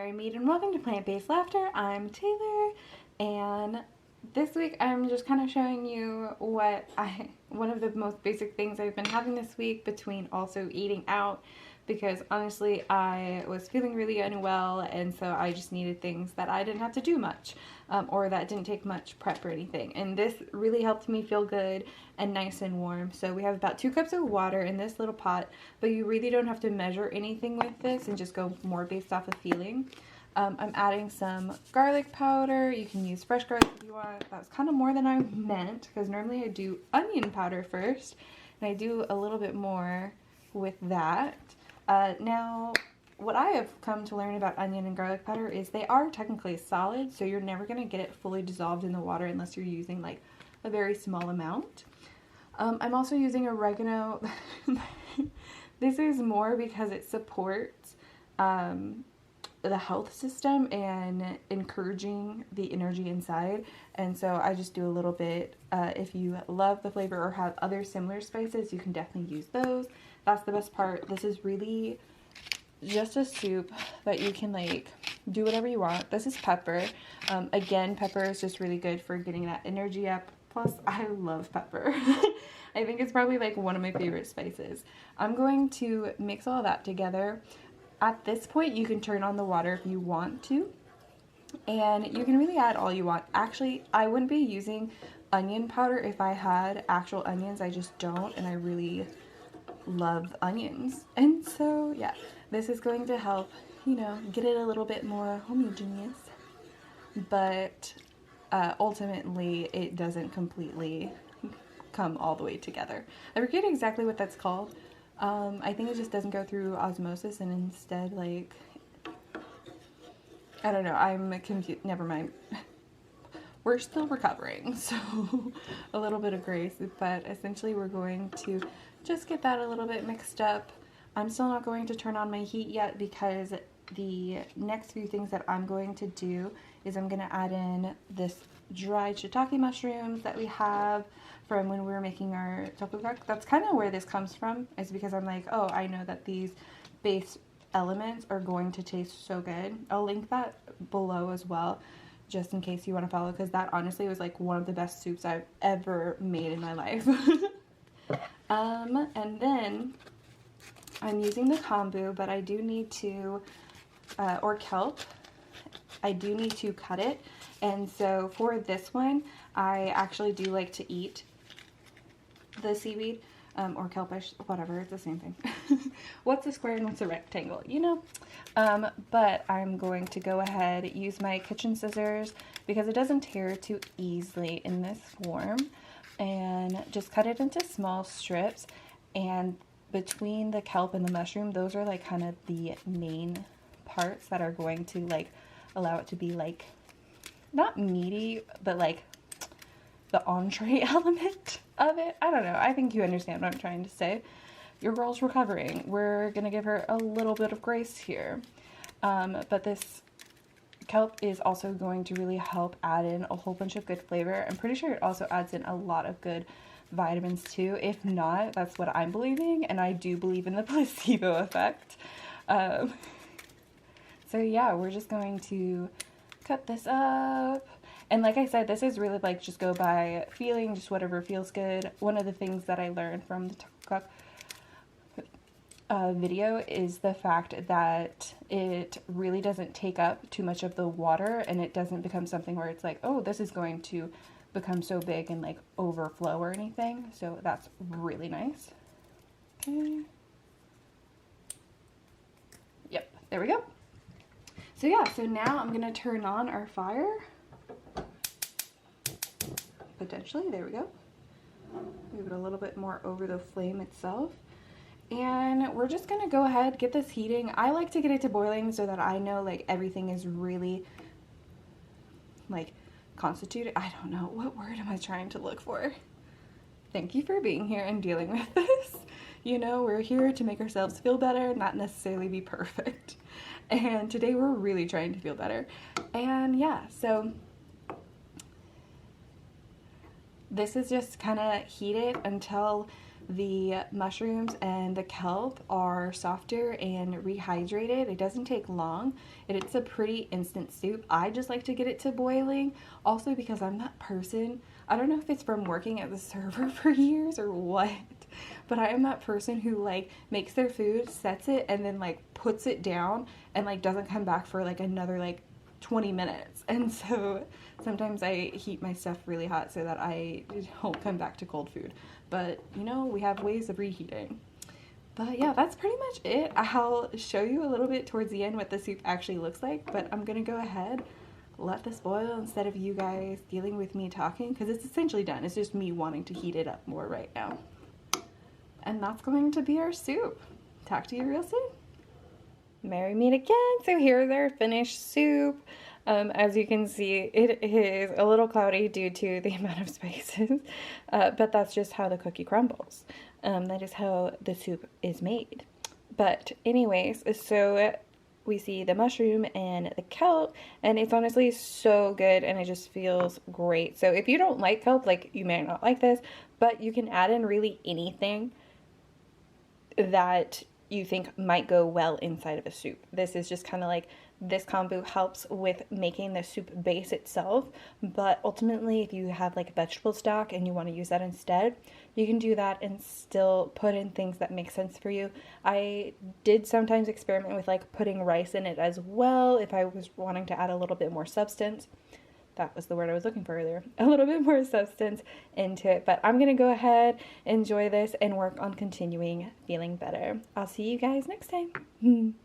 Fairy Meat and welcome to Plant-Based Laughter. I'm Taylor, and this week I'm just kind of showing you one of the most basic things I've been having this week between also eating out, because honestly I was feeling really unwell, and so I just needed things that I didn't have to do much or that didn't take much prep or anything, and this really helped me feel good and nice and warm. So we have about 2 cups of water in this little pot, but you really don't have to measure anything with this and just go more based off of feeling. I'm adding some garlic powder. You can use fresh garlic if you want. That was kind of more than I meant, because normally I do onion powder first, and I do a little bit more with that. Now, what I have come to learn about onion and garlic powder is they are technically solid, so you're never going to get it fully dissolved in the water unless you're using like a very small amount. I'm also using oregano. This is more because it supports the health system and encouraging the energy inside, and so I just do a little bit. If you love the flavor or have other similar spices, you can definitely use those. That's the best part. This is really just a soup that you can like do whatever you want. This is pepper. Again, pepper is just really good for getting that energy up. Plus, I love pepper. I think it's probably like one of my favorite spices. I'm going to mix all that together. At this point, you can turn on the water if you want to, and you can really add all you want. Actually, I wouldn't be using onion powder if I had actual onions. I just don't, and I really love onions. And so, yeah, this is going to help, you know, get it a little bit more homogeneous, but ultimately, it doesn't completely come all the way together. I forget exactly what that's called. I think it just doesn't go through osmosis, and instead, like, I don't know, I'm confused. Never mind. We're still recovering, so a little bit of grace, but essentially we're going to just get that a little bit mixed up. I'm still not going to turn on my heat yet, because the next few things that I'm going to do is I'm going to add in this dried shiitake mushrooms that we have from when we were making our tteokguk. That's kind of where this comes from, is because I'm like, oh, I know that these base elements are going to taste so good. I'll link that below as well, just in case you want to follow, because that honestly was like one of the best soups I've ever made in my life. And then I'm using the kombu, but I do need to, or kelp, I do need to cut it. And so for this one, I actually do like to eat the seaweed, or kelpish, whatever, it's the same thing. What's a square and what's a rectangle, you know? But I'm going to go ahead, use my kitchen scissors, because it doesn't tear too easily in this form, and just cut it into small strips. And between the kelp and the mushroom, those are like kind of the main parts that are going to like allow it to be like not meaty, but like the entree element of it. I don't know. I think you understand what I'm trying to say. Your girl's recovering. We're gonna give her a little bit of grace here. But this kelp is also going to really help add in a whole bunch of good flavor. I'm pretty sure it also adds in a lot of good vitamins too. If not, that's what I'm believing, and I do believe in the placebo effect. So yeah, we're just going to cut this up. And like I said, this is really like just go by feeling, just whatever feels good. One of the things that I learned from the tteokguk video is the fact that it really doesn't take up too much of the water, and it doesn't become something where it's like, oh, this is going to become so big and like overflow or anything. So that's really nice. Okay. Yep, there we go. So yeah, so now I'm gonna turn on our fire. Potentially, there we go. Move it a little bit more over the flame itself. And we're just gonna go ahead, get this heating. I like to get it to boiling so that I know like everything is really like constituted. I don't know, what word am I trying to look for? Thank you for being here and dealing with this. You know, we're here to make ourselves feel better, not necessarily be perfect. And today we're really trying to feel better. And yeah, so this is just kind of heated until the mushrooms and the kelp are softer and rehydrated. It doesn't take long, and it's a pretty instant soup. I just like to get it to boiling, also because I'm that person. I don't know if it's from working at the server for years or what, but I am that person who like makes their food, sets it, and then like puts it down and like doesn't come back for like another like 20 minutes. And so sometimes I heat my stuff really hot so that I don't come back to cold food. But you know, we have ways of reheating. But yeah, that's pretty much it. I'll show you a little bit towards the end what the soup actually looks like, but I'm gonna go ahead, let this boil instead of you guys dealing with me talking, because it's essentially done. It's just me wanting to heat it up more right now. And that's going to be our soup. Talk to you real soon. Merry meet again. So here's our finished soup. As you can see, it is a little cloudy due to the amount of spices, but that's just how the cookie crumbles. That is how the soup is made. But anyways, so we see the mushroom and the kelp, and it's honestly so good, and it just feels great. So if you don't like kelp, like, you may not like this, but you can add in really anything that you think might go well inside of a soup. This is just kind of like, this kombu helps with making the soup base itself, but ultimately if you have like vegetable stock and you want to use that instead, you can do that and still put in things that make sense for you. I did sometimes experiment with like putting rice in it as well if I was wanting to add a little bit more substance. That was the word I was looking for earlier. A little bit more substance into it. But I'm going to go ahead, enjoy this, and work on continuing feeling better. I'll see you guys next time.